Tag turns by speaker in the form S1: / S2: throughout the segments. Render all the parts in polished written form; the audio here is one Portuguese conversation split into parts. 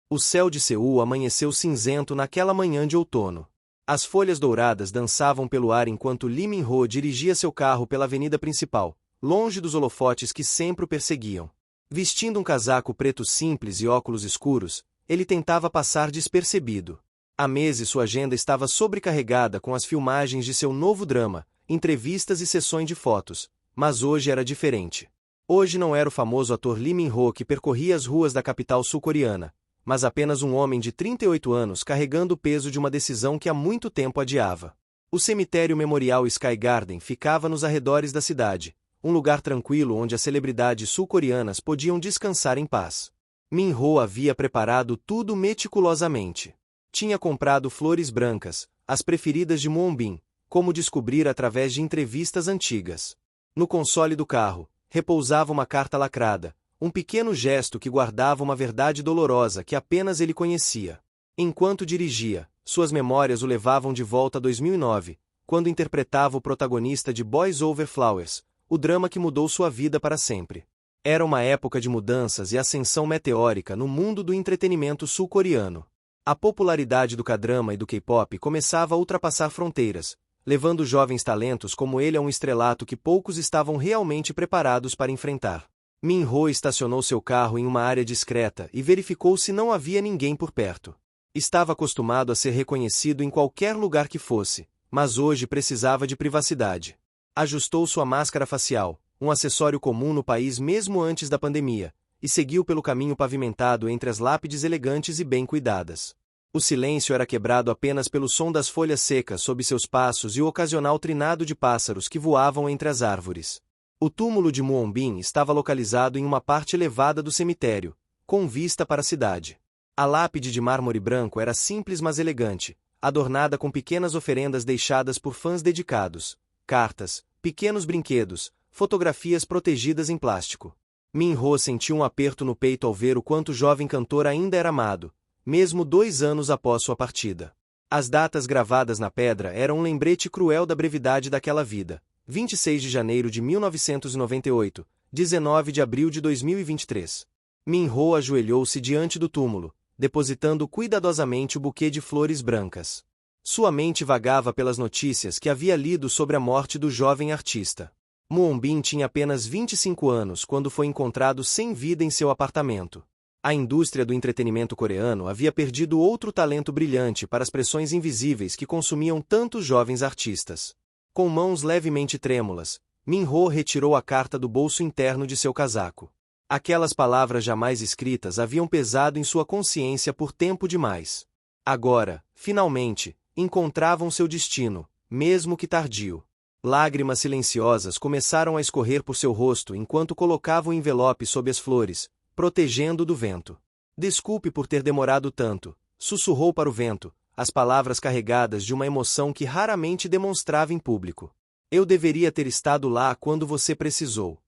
S1: O céu de Seul amanheceu cinzento naquela manhã de outono. As folhas douradas dançavam pelo ar enquanto Lee Min-ho dirigia seu carro pela avenida principal, longe dos holofotes que sempre o perseguiam. Vestindo um casaco preto simples e óculos escuros, ele tentava passar despercebido. Há meses sua agenda estava sobrecarregada com as filmagens de seu novo drama, entrevistas e sessões de fotos, mas hoje era diferente. Hoje não era o famoso ator Lee Min-ho que percorria as ruas da capital sul-coreana, mas apenas um homem de 38 anos carregando o peso de uma decisão que há muito tempo adiava. O cemitério memorial Sky Garden ficava nos arredores da cidade, um lugar tranquilo onde as celebridades sul-coreanas podiam descansar em paz. Min-ho havia preparado tudo meticulosamente. Tinha comprado flores brancas, as preferidas de Moon Bin, como descobrir através de entrevistas antigas. No console do carro, repousava uma carta lacrada, um pequeno gesto que guardava uma verdade dolorosa que apenas ele conhecia. Enquanto dirigia, suas memórias o levavam de volta a 2009, quando interpretava o protagonista de Boys Over Flowers, o drama que mudou sua vida para sempre. Era uma época de mudanças e ascensão meteórica no mundo do entretenimento sul-coreano. A popularidade do K-drama e do K-pop começava a ultrapassar fronteiras, levando jovens talentos como ele a um estrelato que poucos estavam realmente preparados para enfrentar. Min-ho estacionou seu carro em uma área discreta e verificou se não havia ninguém por perto. Estava acostumado a ser reconhecido em qualquer lugar que fosse, mas hoje precisava de privacidade. Ajustou sua máscara facial, um acessório comum no país mesmo antes da pandemia, e seguiu pelo caminho pavimentado entre as lápides elegantes e bem cuidadas. O silêncio era quebrado apenas pelo som das folhas secas sob seus passos e o ocasional trinado de pássaros que voavam entre as árvores. O túmulo de Moon Bin estava localizado em uma parte elevada do cemitério, com vista para a cidade. A lápide de mármore branco era simples mas elegante, adornada com pequenas oferendas deixadas por fãs dedicados, cartas, pequenos brinquedos, fotografias protegidas em plástico. Min-ho sentiu um aperto no peito ao ver o quanto o jovem cantor ainda era amado, mesmo 2 anos após sua partida. As datas gravadas na pedra eram um lembrete cruel da brevidade daquela vida. 26 de janeiro de 1998, 19 de abril de 2023. Min-ho ajoelhou-se diante do túmulo, depositando cuidadosamente o buquê de flores brancas. Sua mente vagava pelas notícias que havia lido sobre a morte do jovem artista. Moon Bin tinha apenas 25 anos quando foi encontrado sem vida em seu apartamento. A indústria do entretenimento coreano havia perdido outro talento brilhante para as pressões invisíveis que consumiam tantos jovens artistas. Com mãos levemente trêmulas, Min-ho retirou a carta do bolso interno de seu casaco. Aquelas palavras jamais escritas haviam pesado em sua consciência por tempo demais. Agora, finalmente, encontravam seu destino, mesmo que tardio. Lágrimas silenciosas começaram a escorrer por seu rosto enquanto colocava o envelope sob as flores, protegendo-o do vento. Desculpe por ter demorado tanto, sussurrou para o vento, as palavras carregadas de uma emoção que raramente demonstrava em público. Eu deveria ter estado lá quando você precisou.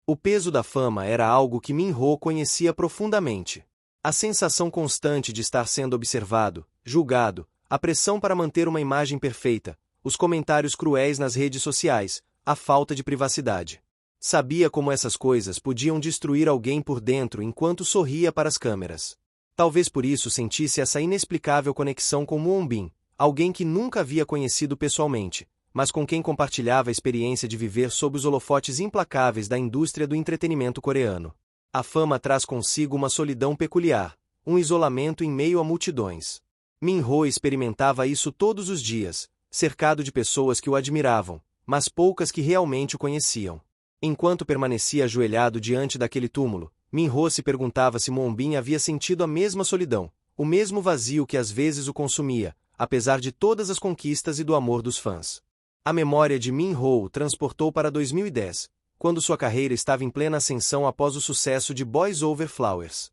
S1: O peso da fama era algo que Min-ho conhecia profundamente. A sensação constante de estar sendo observado, julgado, a pressão para manter uma imagem perfeita, os comentários cruéis nas redes sociais, a falta de privacidade. Sabia como essas coisas podiam destruir alguém por dentro enquanto sorria para as câmeras. Talvez por isso sentisse essa inexplicável conexão com Moon Bin, alguém que nunca havia conhecido pessoalmente, mas com quem compartilhava a experiência de viver sob os holofotes implacáveis da indústria do entretenimento coreano. A fama traz consigo uma solidão peculiar, um isolamento em meio a multidões. Min-ho experimentava isso todos os dias, cercado de pessoas que o admiravam, mas poucas que realmente o conheciam. Enquanto permanecia ajoelhado diante daquele túmulo, Min-ho se perguntava se Moon Bin havia sentido a mesma solidão, o mesmo vazio que às vezes o consumia, apesar de todas as conquistas e do amor dos fãs. A memória de Min-ho o transportou para 2010, quando sua carreira estava em plena ascensão após o sucesso de Boys Over Flowers.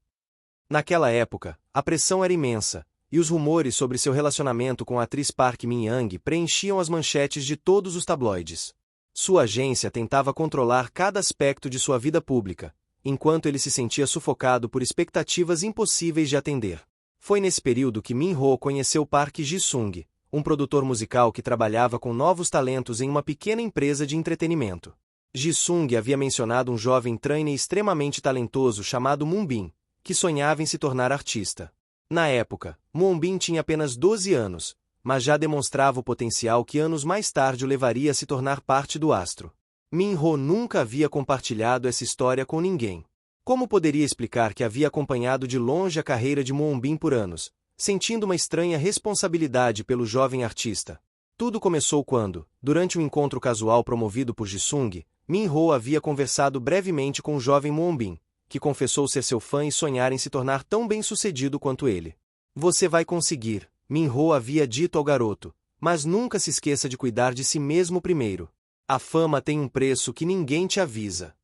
S1: Naquela época, a pressão era imensa, e os rumores sobre seu relacionamento com a atriz Park Min-young preenchiam as manchetes de todos os tabloides. Sua agência tentava controlar cada aspecto de sua vida pública, enquanto ele se sentia sufocado por expectativas impossíveis de atender. Foi nesse período que Min-ho conheceu Park Ji-sung, um produtor musical que trabalhava com novos talentos em uma pequena empresa de entretenimento. Ji-sung havia mencionado um jovem trainee extremamente talentoso chamado Moon Bin, que sonhava em se tornar artista. Na época, Moonbin tinha apenas 12 anos, mas já demonstrava o potencial que anos mais tarde o levaria a se tornar parte do astro. Min-ho nunca havia compartilhado essa história com ninguém. Como poderia explicar que havia acompanhado de longe a carreira de Moonbin por anos, sentindo uma estranha responsabilidade pelo jovem artista? Tudo começou quando, durante um encontro casual promovido por Jisung, Min-ho havia conversado brevemente com o jovem Moonbin, que confessou ser seu fã e sonhar em se tornar tão bem-sucedido quanto ele. Você vai conseguir, Min-ho havia dito ao garoto, mas nunca se esqueça de cuidar de si mesmo primeiro. A fama tem um preço que ninguém te avisa.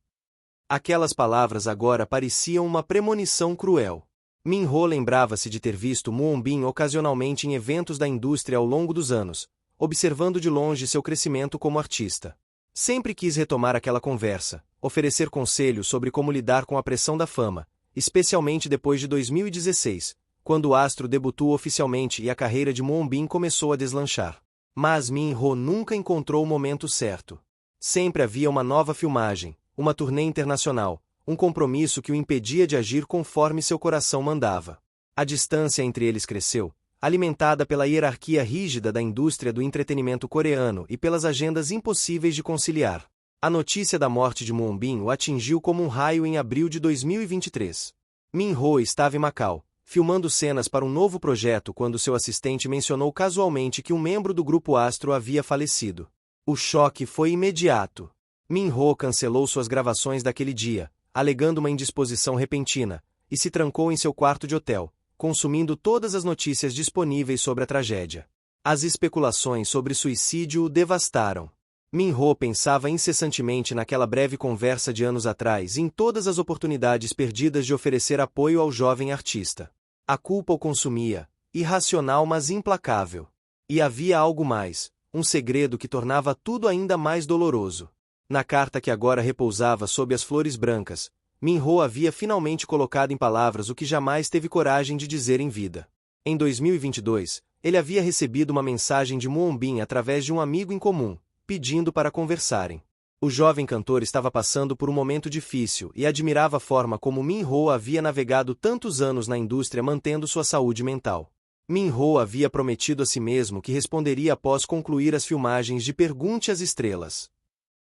S1: Aquelas palavras agora pareciam uma premonição cruel. Min-ho lembrava-se de ter visto Moonbin ocasionalmente em eventos da indústria ao longo dos anos, observando de longe seu crescimento como artista. Sempre quis retomar aquela conversa, oferecer conselhos sobre como lidar com a pressão da fama, especialmente depois de 2016, quando o astro debutou oficialmente e a carreira de Moonbin começou a deslanchar. Mas Min-ho nunca encontrou o momento certo. Sempre havia uma nova filmagem, uma turnê internacional, um compromisso que o impedia de agir conforme seu coração mandava. A distância entre eles cresceu, alimentada pela hierarquia rígida da indústria do entretenimento coreano e pelas agendas impossíveis de conciliar. A notícia da morte de Moonbin o atingiu como um raio em abril de 2023. Min-ho estava em Macau, filmando cenas para um novo projeto quando seu assistente mencionou casualmente que um membro do grupo Astro havia falecido. O choque foi imediato. Min-ho cancelou suas gravações daquele dia, alegando uma indisposição repentina, e se trancou em seu quarto de hotel, consumindo todas as notícias disponíveis sobre a tragédia. As especulações sobre suicídio o devastaram. Min-ho pensava incessantemente naquela breve conversa de anos atrás e em todas as oportunidades perdidas de oferecer apoio ao jovem artista. A culpa o consumia, irracional mas implacável. E havia algo mais, um segredo que tornava tudo ainda mais doloroso. Na carta que agora repousava sob as flores brancas, Min-ho havia finalmente colocado em palavras o que jamais teve coragem de dizer em vida. Em 2022, ele havia recebido uma mensagem de Moonbin através de um amigo em comum, pedindo para conversarem. O jovem cantor estava passando por um momento difícil e admirava a forma como Min-ho havia navegado tantos anos na indústria mantendo sua saúde mental. Min-ho havia prometido a si mesmo que responderia após concluir as filmagens de Pergunte às Estrelas.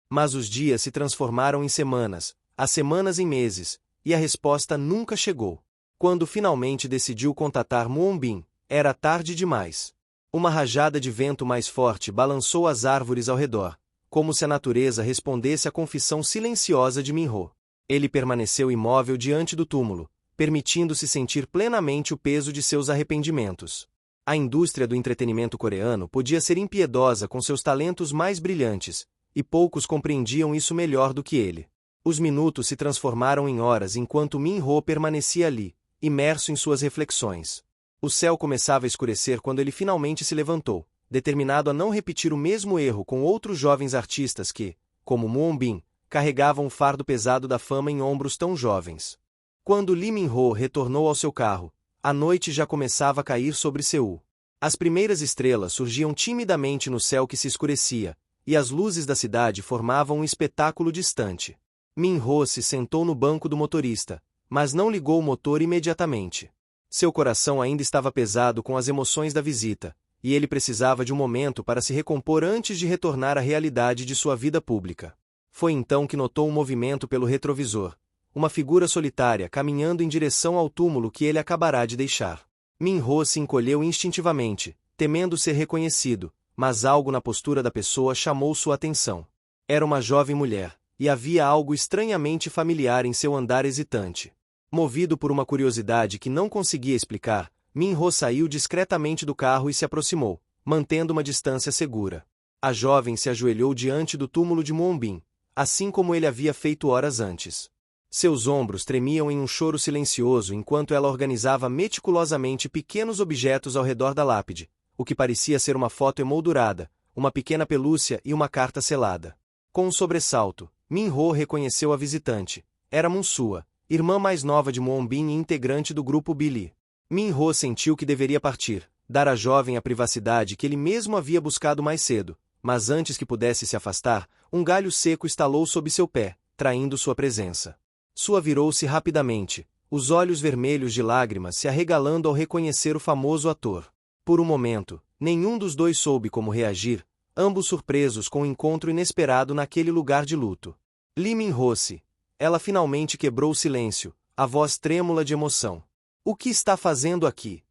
S1: Mas os dias se transformaram em semanas, as semanas em meses, e a resposta nunca chegou. Quando finalmente decidiu contatar Moonbin, era tarde demais. Uma rajada de vento mais forte balançou as árvores ao redor, como se a natureza respondesse à confissão silenciosa de Min-ho. Ele permaneceu imóvel diante do túmulo, permitindo-se sentir plenamente o peso de seus arrependimentos. A indústria do entretenimento coreano podia ser impiedosa com seus talentos mais brilhantes, e poucos compreendiam isso melhor do que ele. Os minutos se transformaram em horas enquanto Min-ho permanecia ali, imerso em suas reflexões. O céu começava a escurecer quando ele finalmente se levantou, determinado a não repetir o mesmo erro com outros jovens artistas que, como Moonbin, carregavam o fardo pesado da fama em ombros tão jovens. Quando Lee Min-ho retornou ao seu carro, a noite já começava a cair sobre Seul. As primeiras estrelas surgiam timidamente no céu que se escurecia, e as luzes da cidade formavam um espetáculo distante. Min-ho se sentou no banco do motorista, mas não ligou o motor imediatamente. Seu coração ainda estava pesado com as emoções da visita, e ele precisava de um momento para se recompor antes de retornar à realidade de sua vida pública. Foi então que notou um movimento pelo retrovisor, uma figura solitária caminhando em direção ao túmulo que ele acabará de deixar. Min-ho se encolheu instintivamente, temendo ser reconhecido, mas algo na postura da pessoa chamou sua atenção. Era uma jovem mulher, e havia algo estranhamente familiar em seu andar hesitante. Movido por uma curiosidade que não conseguia explicar, Min-ho saiu discretamente do carro e se aproximou, mantendo uma distância segura. A jovem se ajoelhou diante do túmulo de Moonbin, assim como ele havia feito horas antes. Seus ombros tremiam em um choro silencioso enquanto ela organizava meticulosamente pequenos objetos ao redor da lápide, o que parecia ser uma foto emoldurada, uma pequena pelúcia e uma carta selada. Com um sobressalto, Min-ho reconheceu a visitante. Era Moon-sua, irmã mais nova de Moonbin e integrante do grupo Billy. Min-ho sentiu que deveria partir, dar à jovem a privacidade que ele mesmo havia buscado mais cedo, mas antes que pudesse se afastar, um galho seco estalou sob seu pé, traindo sua presença. Sua virou-se rapidamente, os olhos vermelhos de lágrimas se arregalando ao reconhecer o famoso ator. Por um momento, nenhum dos dois soube como reagir, ambos surpresos com o encontro inesperado naquele lugar de luto. Lee Min-ho-se. Ela finalmente quebrou o silêncio, a voz trêmula de emoção. O que está fazendo aqui?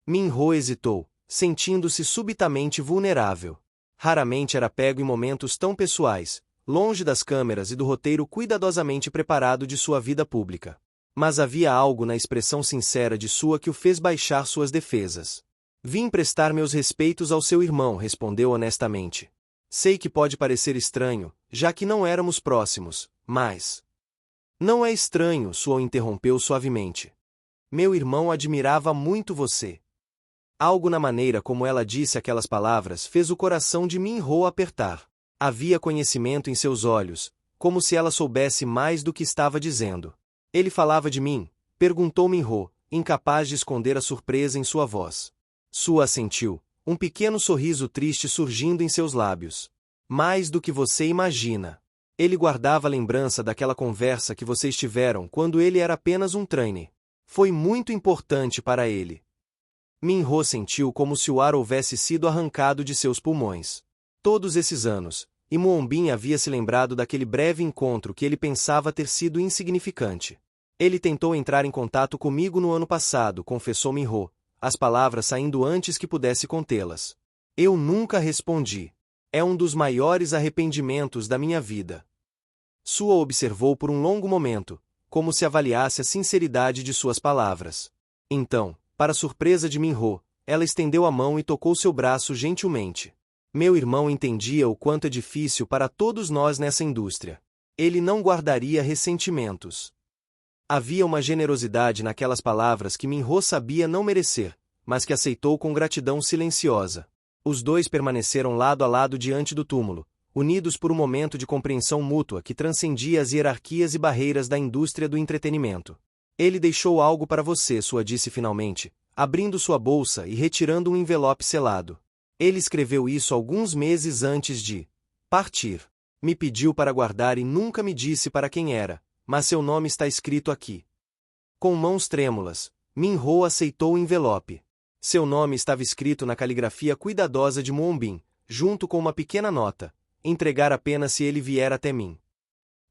S1: Min-ho hesitou, sentindo-se subitamente vulnerável. Raramente era pego em momentos tão pessoais, longe das câmeras e do roteiro cuidadosamente preparado de sua vida pública. Mas havia algo na expressão sincera de sua que o fez baixar suas defesas. Vim prestar meus respeitos ao seu irmão, respondeu honestamente. Sei que pode parecer estranho, já que não éramos próximos, mas... Não é estranho, Suo interrompeu suavemente. Meu irmão admirava muito você. Algo na maneira como ela disse aquelas palavras fez o coração de Min-ho apertar. Havia conhecimento em seus olhos, como se ela soubesse mais do que estava dizendo. Ele falava de mim? Perguntou Min-ho, incapaz de esconder a surpresa em sua voz. Suo assentiu, um pequeno sorriso triste surgindo em seus lábios. Mais do que você imagina. Ele guardava a lembrança daquela conversa que vocês tiveram quando ele era apenas um trainee. Foi muito importante para ele. Min-ho sentiu como se o ar houvesse sido arrancado de seus pulmões. Todos esses anos, e Moonbin havia se lembrado daquele breve encontro que ele pensava ter sido insignificante. Ele tentou entrar em contato comigo no ano passado, confessou Min-ho, as palavras saindo antes que pudesse contê-las. Eu nunca respondi. É um dos maiores arrependimentos da minha vida. Suo observou por um longo momento, como se avaliasse a sinceridade de suas palavras. Então, para surpresa de Min-ho, ela estendeu a mão e tocou seu braço gentilmente. Meu irmão entendia o quanto é difícil para todos nós nessa indústria. Ele não guardaria ressentimentos. Havia uma generosidade naquelas palavras que Min-ho sabia não merecer, mas que aceitou com gratidão silenciosa. Os dois permaneceram lado a lado diante do túmulo, unidos por um momento de compreensão mútua que transcendia as hierarquias e barreiras da indústria do entretenimento. Ele deixou algo para você, Suo disse finalmente, abrindo sua bolsa e retirando um envelope selado. Ele escreveu isso alguns meses antes de partir. Me pediu para guardar e nunca me disse para quem era, mas seu nome está escrito aqui. Com mãos trêmulas, Min-ho aceitou o envelope. Seu nome estava escrito na caligrafia cuidadosa de Moonbin, junto com uma pequena nota. Entregar apenas se ele vier até mim.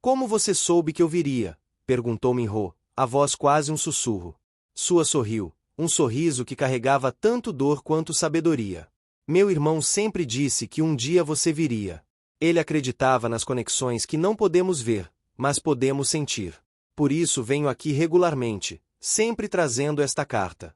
S1: Como você soube que eu viria? Perguntou Min-ho, a voz quase um sussurro. Suo sorriu, um sorriso que carregava tanto dor quanto sabedoria. Meu irmão sempre disse que um dia você viria. Ele acreditava nas conexões que não podemos ver, mas podemos sentir. Por isso venho aqui regularmente, sempre trazendo esta carta.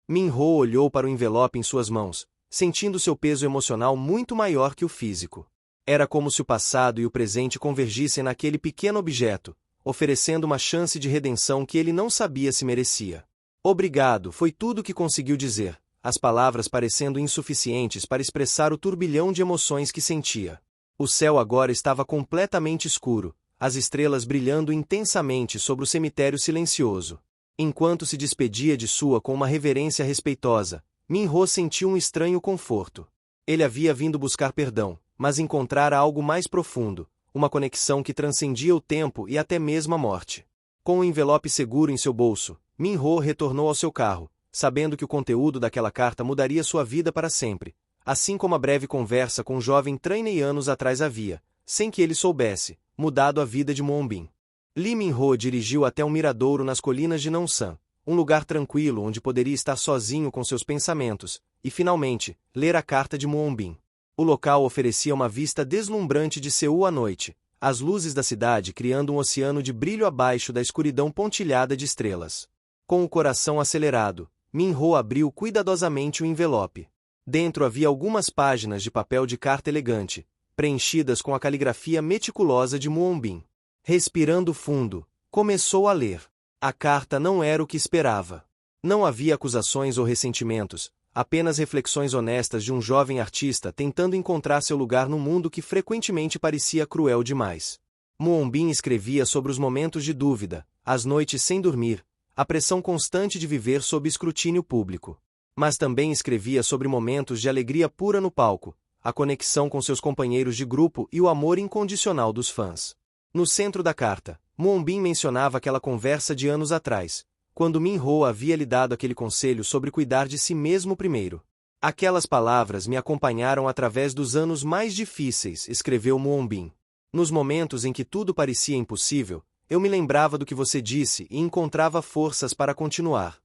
S1: Min-ho olhou para o envelope em suas mãos, sentindo seu peso emocional muito maior que o físico. Era como se o passado e o presente convergissem naquele pequeno objeto, oferecendo uma chance de redenção que ele não sabia se merecia. Obrigado, foi tudo o que conseguiu dizer, as palavras parecendo insuficientes para expressar o turbilhão de emoções que sentia. O céu agora estava completamente escuro, as estrelas brilhando intensamente sobre o cemitério silencioso. Enquanto se despedia de Suo com uma reverência respeitosa, Min-ho sentiu um estranho conforto. Ele havia vindo buscar perdão, mas encontrara algo mais profundo, uma conexão que transcendia o tempo e até mesmo a morte. Com o envelope seguro em seu bolso, Min-ho retornou ao seu carro, sabendo que o conteúdo daquela carta mudaria sua vida para sempre, assim como a breve conversa com o jovem trainee anos atrás havia, sem que ele soubesse, mudado a vida de Moonbin. Lee Min-ho dirigiu até um miradouro nas colinas de Nonsan, um lugar tranquilo onde poderia estar sozinho com seus pensamentos, e finalmente, ler a carta de Moonbin. O local oferecia uma vista deslumbrante de Seul à noite, as luzes da cidade criando um oceano de brilho abaixo da escuridão pontilhada de estrelas. Com o coração acelerado, Min-ho abriu cuidadosamente o envelope. Dentro havia algumas páginas de papel de carta elegante, preenchidas com a caligrafia meticulosa de Moonbin. Respirando fundo, começou a ler. A carta não era o que esperava. Não havia acusações ou ressentimentos, apenas reflexões honestas de um jovem artista tentando encontrar seu lugar num mundo que frequentemente parecia cruel demais. Moonbin escrevia sobre os momentos de dúvida, as noites sem dormir, a pressão constante de viver sob escrutínio público. Mas também escrevia sobre momentos de alegria pura no palco, a conexão com seus companheiros de grupo e o amor incondicional dos fãs. No centro da carta, Moonbin mencionava aquela conversa de anos atrás, quando Minho havia lhe dado aquele conselho sobre cuidar de si mesmo primeiro. Aquelas palavras me acompanharam através dos anos mais difíceis, escreveu Moonbin. Nos momentos em que tudo parecia impossível, eu me lembrava do que você disse e encontrava forças para continuar.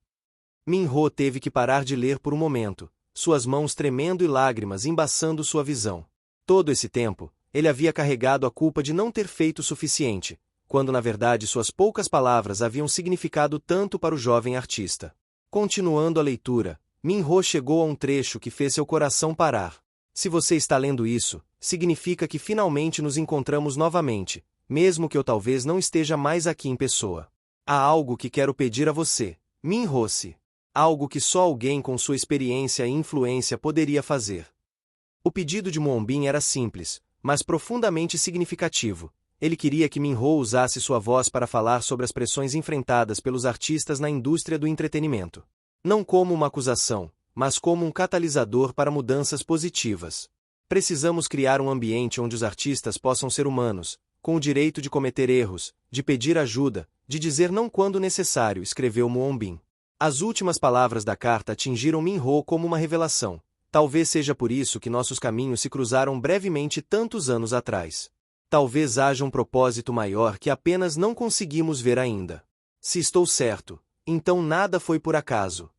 S1: Minho teve que parar de ler por um momento, suas mãos tremendo e lágrimas embaçando sua visão. Todo esse tempo, ele havia carregado a culpa de não ter feito o suficiente, quando na verdade suas poucas palavras haviam significado tanto para o jovem artista. Continuando a leitura, Minho chegou a um trecho que fez seu coração parar. Se você está lendo isso, significa que finalmente nos encontramos novamente, mesmo que eu talvez não esteja mais aqui em pessoa. Há algo que quero pedir a você, Minho-se. Algo que só alguém com sua experiência e influência poderia fazer. O pedido de Moonbin era simples, mas profundamente significativo. Ele queria que Minho usasse sua voz para falar sobre as pressões enfrentadas pelos artistas na indústria do entretenimento. Não como uma acusação, mas como um catalisador para mudanças positivas. Precisamos criar um ambiente onde os artistas possam ser humanos, com o direito de cometer erros, de pedir ajuda, de dizer não quando necessário, escreveu Moonbin. As últimas palavras da carta atingiram Minho como uma revelação. Talvez seja por isso que nossos caminhos se cruzaram brevemente tantos anos atrás. Talvez haja um propósito maior que apenas não conseguimos ver ainda. Se estou certo, então nada foi por acaso.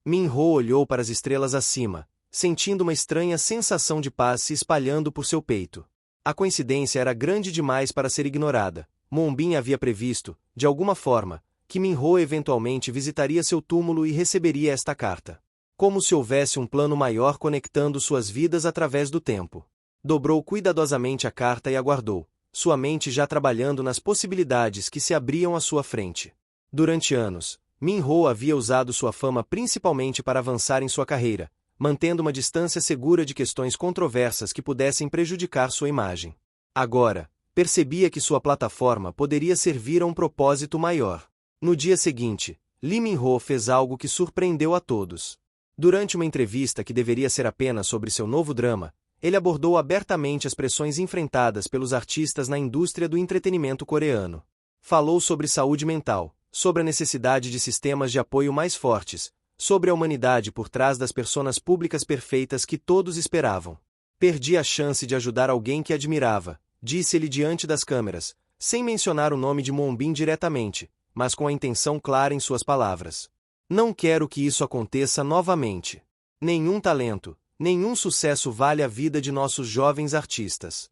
S1: Minho olhou para as estrelas acima, sentindo uma estranha sensação de paz se espalhando por seu peito. A coincidência era grande demais para ser ignorada. Moonbin havia previsto, de alguma forma, que Minho eventualmente visitaria seu túmulo e receberia esta carta. Como se houvesse um plano maior conectando suas vidas através do tempo. Dobrou cuidadosamente a carta e aguardou, sua mente já trabalhando nas possibilidades que se abriam à sua frente. Durante anos, Minho havia usado sua fama principalmente para avançar em sua carreira, mantendo uma distância segura de questões controversas que pudessem prejudicar sua imagem. Agora, percebia que sua plataforma poderia servir a um propósito maior. No dia seguinte, Lee Min-ho fez algo que surpreendeu a todos. Durante uma entrevista que deveria ser apenas sobre seu novo drama, ele abordou abertamente as pressões enfrentadas pelos artistas na indústria do entretenimento coreano. Falou sobre saúde mental, sobre a necessidade de sistemas de apoio mais fortes, sobre a humanidade por trás das personas públicas perfeitas que todos esperavam. Perdi a chance de ajudar alguém que admirava, disse ele diante das câmeras, sem mencionar o nome de Moonbin diretamente, mas com a intenção clara em suas palavras. Não quero que isso aconteça novamente. Nenhum talento, nenhum sucesso vale a vida de nossos jovens artistas.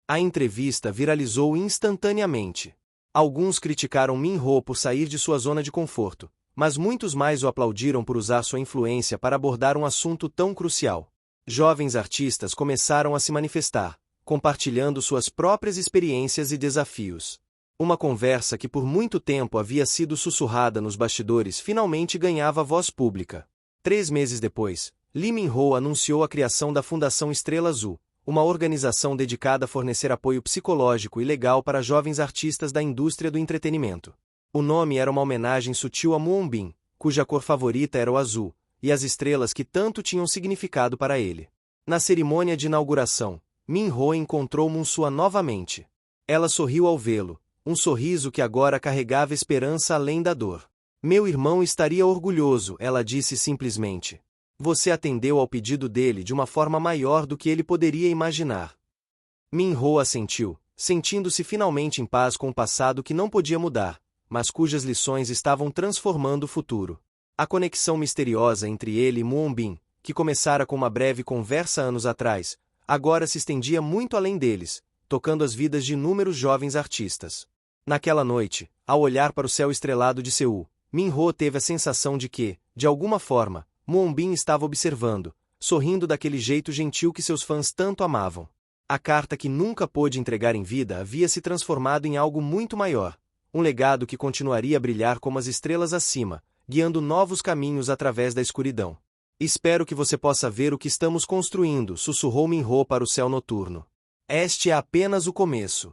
S1: A entrevista viralizou instantaneamente. Alguns criticaram Minho por sair de sua zona de conforto, mas muitos mais o aplaudiram por usar sua influência para abordar um assunto tão crucial. Jovens artistas começaram a se manifestar, compartilhando suas próprias experiências e desafios. Uma conversa que por muito tempo havia sido sussurrada nos bastidores finalmente ganhava voz pública. 3 meses depois, Lee Min-ho anunciou a criação da Fundação Estrela Azul, uma organização dedicada a fornecer apoio psicológico e legal para jovens artistas da indústria do entretenimento. O nome era uma homenagem sutil a Moonbin, cuja cor favorita era o azul, e as estrelas que tanto tinham significado para ele. Na cerimônia de inauguração, Min-ho encontrou Moon-sua novamente. Ela sorriu ao vê-lo, um sorriso que agora carregava esperança além da dor. Meu irmão estaria orgulhoso, ela disse simplesmente. Você atendeu ao pedido dele de uma forma maior do que ele poderia imaginar. Min-ho assentiu, sentindo-se finalmente em paz com o passado que não podia mudar, mas cujas lições estavam transformando o futuro. A conexão misteriosa entre ele e Moonbin, que começara com uma breve conversa anos atrás, agora se estendia muito além deles, tocando as vidas de inúmeros jovens artistas. Naquela noite, ao olhar para o céu estrelado de Seul, Min-ho teve a sensação de que, de alguma forma, Moonbin estava observando, sorrindo daquele jeito gentil que seus fãs tanto amavam. A carta que nunca pôde entregar em vida havia se transformado em algo muito maior, um legado que continuaria a brilhar como as estrelas acima, guiando novos caminhos através da escuridão. Espero que você possa ver o que estamos construindo, sussurrou Min-ho para o céu noturno. Este é apenas o começo.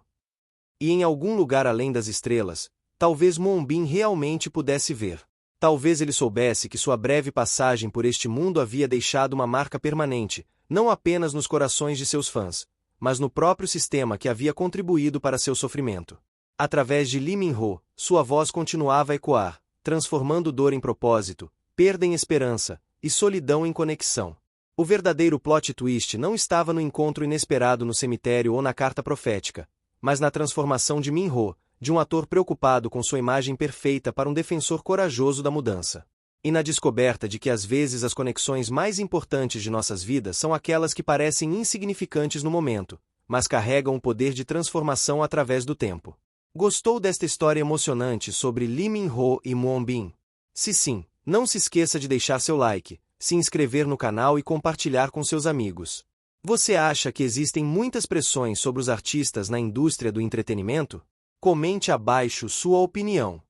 S1: E em algum lugar além das estrelas, talvez Moonbin realmente pudesse ver. Talvez ele soubesse que sua breve passagem por este mundo havia deixado uma marca permanente, não apenas nos corações de seus fãs, mas no próprio sistema que havia contribuído para seu sofrimento. Através de Lee Min-ho, sua voz continuava a ecoar, transformando dor em propósito, perda em esperança, e solidão em conexão. O verdadeiro plot twist não estava no encontro inesperado no cemitério ou na carta profética, mas na transformação de Min-ho, de um ator preocupado com sua imagem perfeita para um defensor corajoso da mudança. E na descoberta de que às vezes as conexões mais importantes de nossas vidas são aquelas que parecem insignificantes no momento, mas carregam o poder de transformação através do tempo. Gostou desta história emocionante sobre Lee Min-ho e Moon Bin? Se sim, não se esqueça de deixar seu like, se inscrever no canal e compartilhar com seus amigos. Você acha que existem muitas pressões sobre os artistas na indústria do entretenimento? Comente abaixo sua opinião.